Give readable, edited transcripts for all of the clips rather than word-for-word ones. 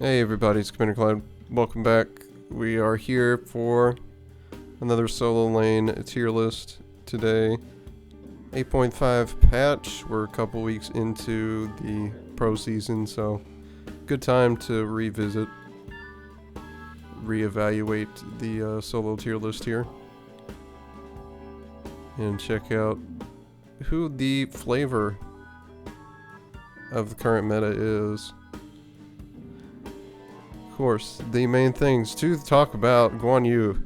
Hey everybody, it's Commander Cloud. Welcome back. We are here for another solo lane tier list today. 8.5 patch. We're a couple weeks into the pro season, so good time to reevaluate the solo tier list here. And check out who the flavor of the current meta is. Of course, the main things to talk about: Guan Yu,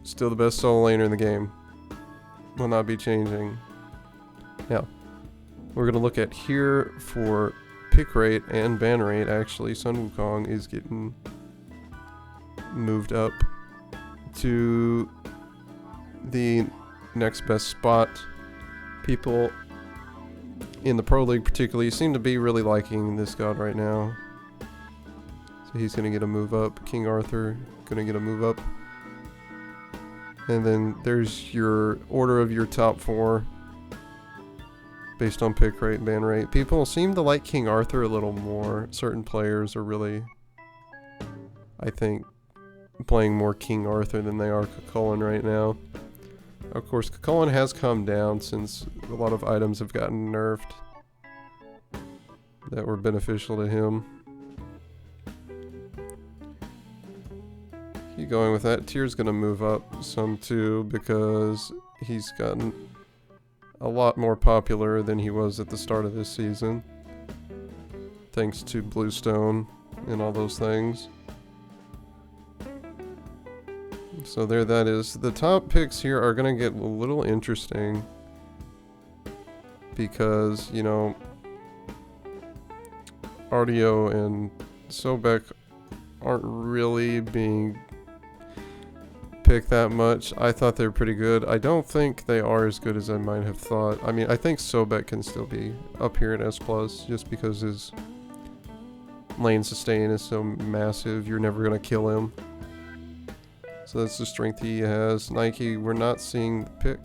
still the best solo laner in the game, will not be changing. Now, we're going to look at here for pick rate and ban rate. Actually, Sun Wukong is getting moved up to the next best spot. People in the Pro League particularly seem to be really liking this god right now. So he's going to get a move up. King Arthur going to get a move up. And then there's your order of your top 4 based on pick rate and ban rate. People seem to like King Arthur a little more. Certain players are really, I think, playing more King Arthur than they are Cucullin right now. Of course, Cucullin has come down since a lot of items have gotten nerfed that were beneficial to him. Keep going with that. Tier's gonna move up some too because he's gotten a lot more popular than he was at the start of this season, thanks to Bluestone and all those things. So there that is. The top picks here are gonna get a little interesting because, you know, Artio and Sobek aren't really being picked that much. I thought they were pretty good. I don't think they are as good as I might have thought. I mean, I think Sobek can still be up here in S+, just because his lane sustain is so massive. You're never gonna kill him. So that's the strength he has. Nike, we're not seeing the pick.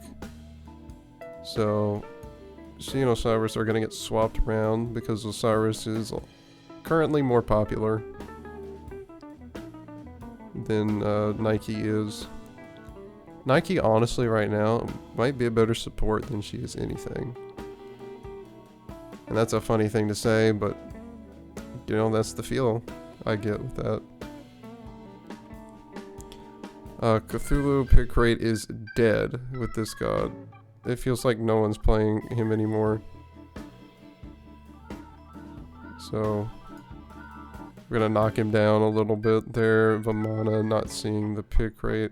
So she and Osiris are gonna get swapped around because Osiris is currently more popular than Nike is. Nike, honestly, right now, might be a better support than she is anything. And that's a funny thing to say, but, you know, that's the feel I get with that. Cthulhu pick rate is dead with this god. It feels like no one's playing him anymore. So we're gonna knock him down a little bit there. Vamana not seeing the pick rate.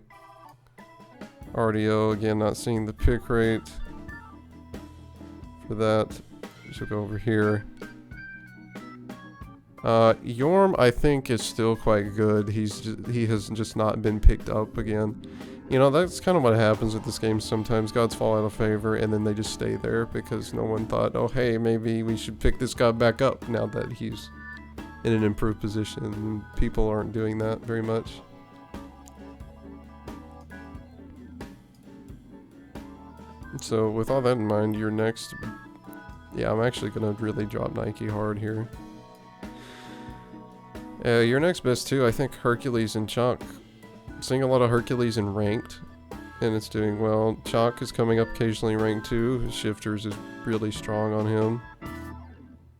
Artio again not seeing the pick rate. For that, she'll go over here. Yorm I think is still quite good. He has just not been picked up again. You know, that's kind of what happens with this game sometimes. Gods fall out of favor and then they just stay there because no one thought, oh hey, maybe we should pick this god back up now that he's in an improved position. People aren't doing that very much. So with all that in mind, your next... Yeah, I'm actually going to really drop Nike hard here. Your next best two, I think Hercules and Chalk. Seeing a lot of Hercules in ranked, and it's doing well. Chalk is coming up occasionally in rank 2. Shifters is really strong on him.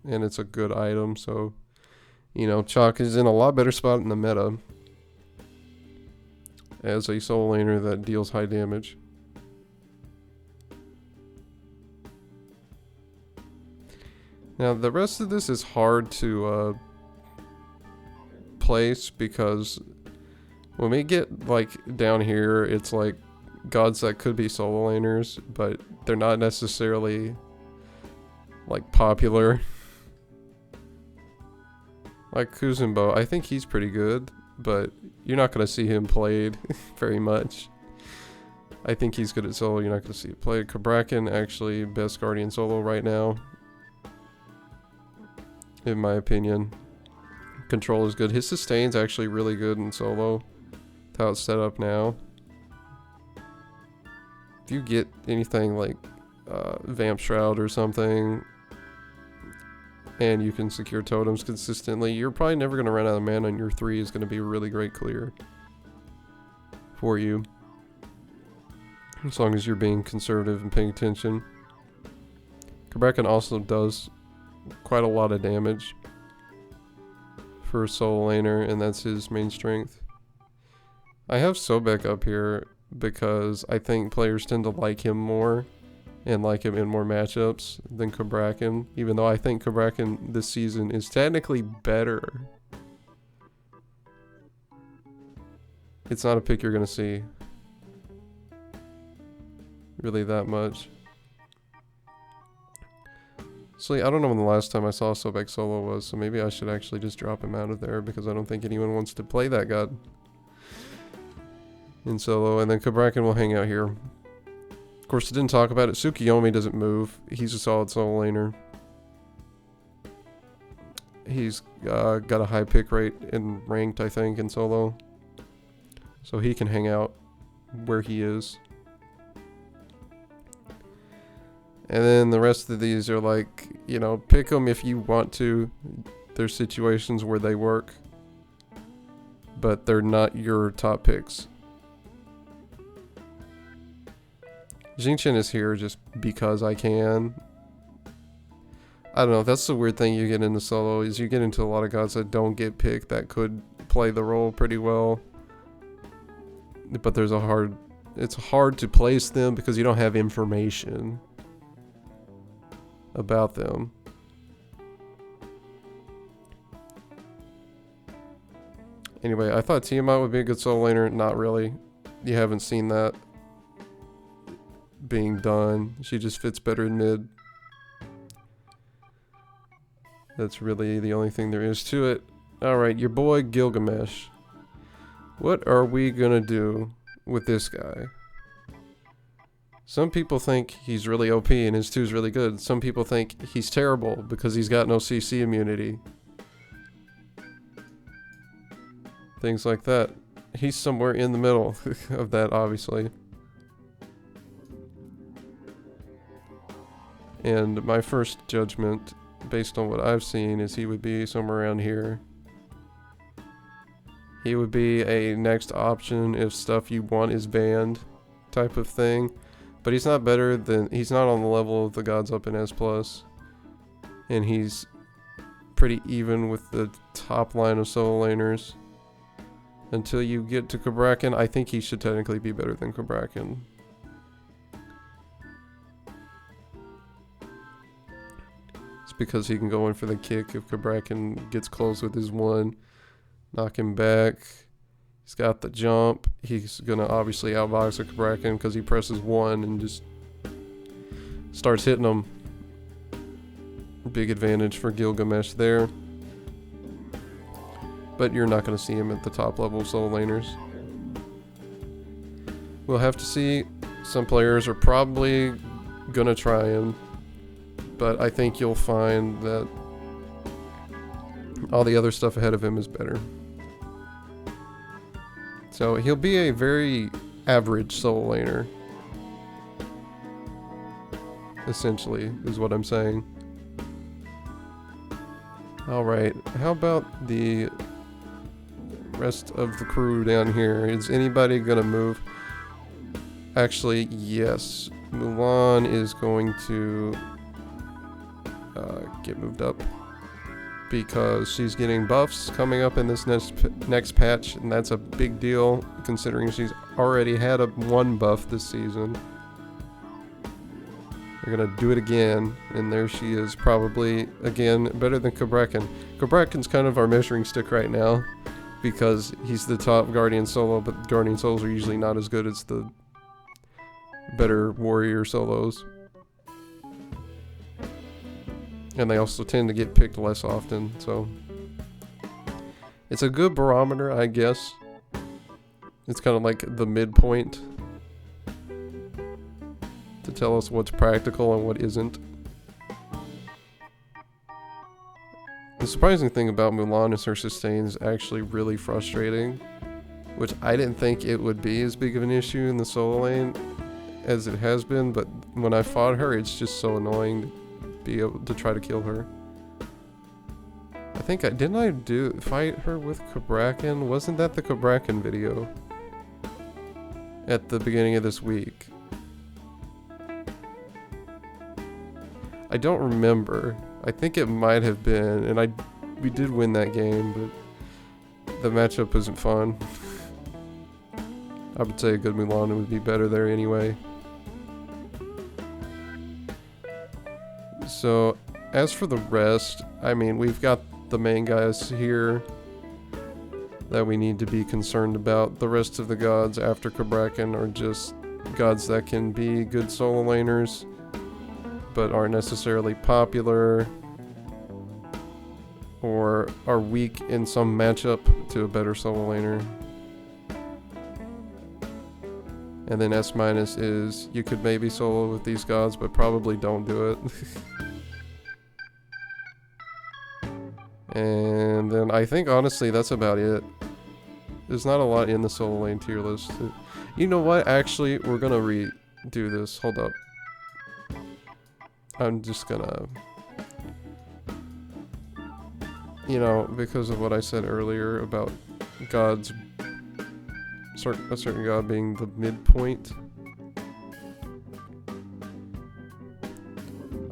And it's a good item, so... You know, Chalk is in a lot better spot in the meta as a solo laner that deals high damage. Now, the rest of this is hard to place because when we get like down here, it's like gods that could be solo laners, but they're not necessarily like popular. Like Kuzumbo, I think he's pretty good, but you're not going to see him played very much. I think he's good at solo, you're not going to see it played. Kabrakan, actually, best Guardian solo right now, in my opinion. Control is good. His sustain's actually really good in solo. That's how it's set up now. If you get anything like Vamp Shroud or something, and you can secure totems consistently, you're probably never going to run out of mana, and your 3 is going to be a really great clear for you. As long as you're being conservative and paying attention. Kraken also does quite a lot of damage for a solo laner, and that's his main strength. I have Sobek up here because I think players tend to like him more and like him in more matchups than Kraken, even though I think Kraken this season is technically better. It's not a pick you're going to see really that much. So I don't know when the last time I saw Sobek solo was, so maybe I should actually just drop him out of there because I don't think anyone wants to play that god in solo. And then Kraken will hang out here. Of course, I didn't talk about it. Tsukiyomi doesn't move. He's a solid solo laner. He's got a high pick rate in ranked, I think, in solo. So he can hang out where he is. And then the rest of these are like, you know, pick them if you want to. There's situations where they work, but they're not your top picks. Xingqian is here just because I can. I don't know, that's the weird thing you get into solo, is you get into a lot of gods that don't get picked that could play the role pretty well. But it's hard to place them because you don't have information about them. Anyway, I thought Tiamat would be a good solo laner. Not really. You haven't seen that being done. She just fits better in mid. That's really the only thing there is to it. Alright, your boy Gilgamesh. What are we gonna do with this guy? Some people think he's really OP and his 2 is really good. Some people think he's terrible because he's got no CC immunity. Things like that. He's somewhere in the middle of that, obviously. And my first judgment, based on what I've seen, is he would be somewhere around here. He would be a next option if stuff you want is banned type of thing. But he's not better than, he's not on the level of the gods up in S+. And he's pretty even with the top line of solo laners. Until you get to Kraken, I think he should technically be better than Kraken. It's because he can go in for the kick if Kraken gets close with his 1. Knock him back. He's got the jump. He's gonna obviously outbox a Kraken because he presses 1 and just starts hitting him. Big advantage for Gilgamesh there. But you're not gonna see him at the top level of solo laners. We'll have to see. Some players are probably gonna try him, but I think you'll find that all the other stuff ahead of him is better. So he'll be a very average solo laner, essentially, is what I'm saying. Alright, how about the rest of the crew down here? Is anybody gonna move? Actually, yes. Mulan is going to get moved up, because she's getting buffs coming up in this next patch, and that's a big deal considering she's already had 1 buff this season. They're gonna do it again, and there she is, probably again better than Kraken. Kraken's kind of our measuring stick right now because he's the top Guardian solo, but Guardian solos are usually not as good as the better warrior solos. And they also tend to get picked less often, so it's a good barometer, I guess. It's kind of like the midpoint to tell us what's practical and what isn't. The surprising thing about Mulan is her sustain is actually really frustrating, which I didn't think it would be as big of an issue in the solo lane as it has been, but when I fought her, it's just so annoying to be able to try to kill her. I think didn't I fight her with Cabrakan? Wasn't that the Cabrakan video? At the beginning of this week. I don't remember. I think it might have been, and we did win that game, but the matchup wasn't fun. I would say a good Mulan would be better there anyway. So, as for the rest, I mean, we've got the main guys here that we need to be concerned about. The rest of the gods after Cabrakan are just gods that can be good solo laners, but aren't necessarily popular, or are weak in some matchup to a better solo laner. And then S- is, you could maybe solo with these gods, but probably don't do it. And then I think honestly that's about it. There's not a lot in the solo lane tier list. You know what? Actually, we're gonna redo this. Hold up. I'm just gonna... You know, because of what I said earlier about gods... a certain god being the midpoint.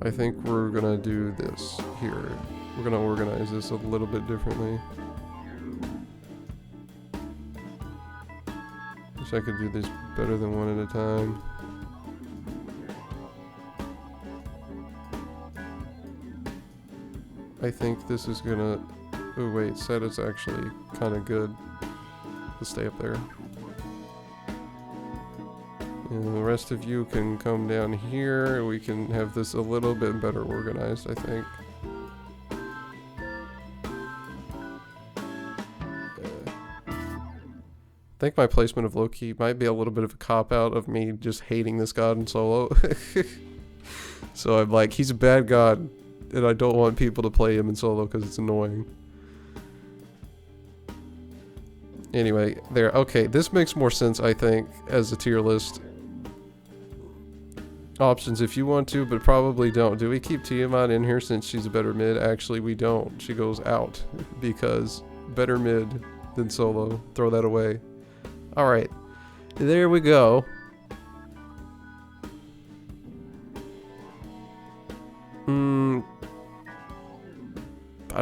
I think we're gonna do this here. We're gonna organize this a little bit differently. Wish I could do this better than one at a time. I think this is gonna... Oh wait, set is actually kind of good to stay up there. And the rest of you can come down here. We can have this a little bit better organized, I think. I think my placement of Loki might be a little bit of a cop-out of me just hating this god in solo. So I'm like, he's a bad god, and I don't want people to play him in solo because it's annoying. Anyway, there. Okay, this makes more sense, I think, as a tier list. Options if you want to, but probably don't. Do we keep Tiamat in here since she's a better mid? Actually, we don't. She goes out because better mid than solo. Throw that away. Alright, there we go. I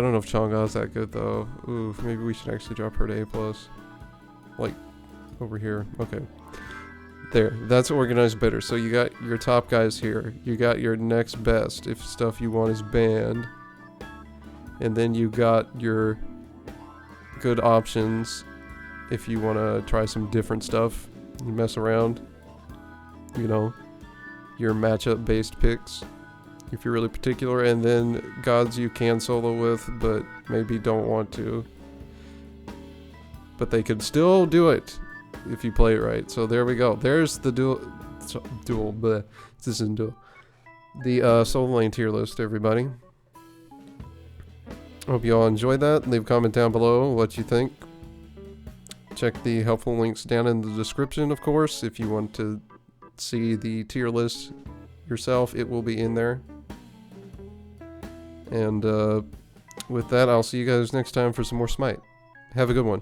don't know if Chang'a's that good though. Ooh, maybe we should actually drop her to A+. Like, over here. Okay. There, that's organized better. So you got your top guys here. You got your next best if stuff you want is banned. And then you got your good options if you want to try some different stuff. You mess around. You know, your matchup based picks if you're really particular. And then gods you can solo with but maybe don't want to. But they could still do it if you play it right. So there we go. There's the this isn't dual. The solo lane tier list, everybody. Hope you all enjoyed that. Leave a comment down below what you think. Check the helpful links down in the description, of course. If you want to see the tier list yourself, it will be in there. And with that, I'll see you guys next time for some more Smite. Have a good one.